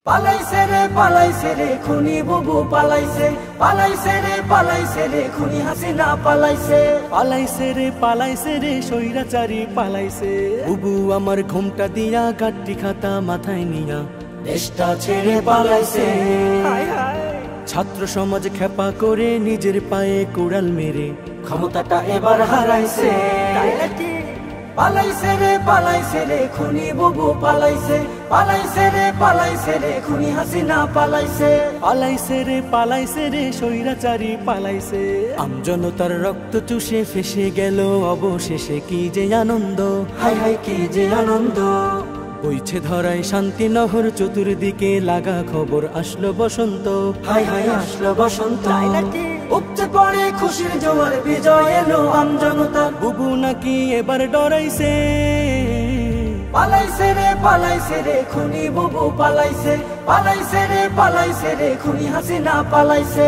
পালাইছে রে খুনি বুবু পালাইছে রে খুনি হাসিনা পালাইছে রে স্বৈরাচারী পালাইছে। বুবু আমার ঘোমটা দিয়া গাড্ডি খাতা মাথায় নিয়া দেশটা ছেড়ে পালাইছে। ছাত্র সমাজ খেপা করে নিজের পায়ে কুড়াল মেরে ক্ষমতাটা এবার হারাইছে। পালাইছে রে খুনি বুবু পালাইছে রে খুনি হাসিনা পালাইছে রে স্বৈরাচারী পালাইছে। আমজনতার রক্ত চুষে ফেসে গেল অবশেষে কি যে আনন্দ, হাই হাই কি যে আনন্দ। বইছে ধরায় শান্তি নহর চতুর্দিকে লাগা খবর আসলো বসন্ত, হাই হাই আসলো বসন্ত। উপচে পড়ে খুশির জোয়ার বিজয় এলো আমজনতা। বুবু নাকি এবার ডরাইছে। পালাইছে রে খুনি বুবু পালাইছে রে খুনি হাসিনা পালাইছে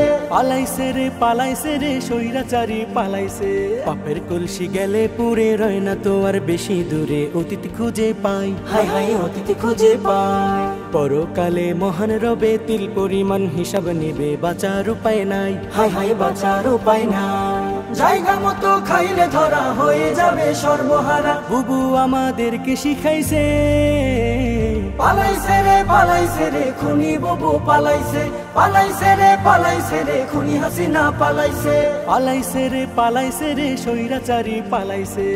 রে স্বৈরাচারী পালাইছে। পাপের কলসি গেলে পুরে রয় না তো আর বেশি দূরে অতীত খুঁজে পাই, হাই হাই অতীত খুঁজে পাই। পরকালে মহান রবে তিল পরিমাণ হিসাব নেবে, বাঁচার উপায় নাই, হাই হাই বাঁচার উপায় নাই। জায়গা মতো খাইলে ধরা হয়ে যাবে সর্বহারা। বুবু আমাদেরকে শিখাইছে। পালাইছে রে খুনি বুবু পালাইছে রে খুনি হাসিনা পালাইছে রে স্বৈরাচারী পালাইছে।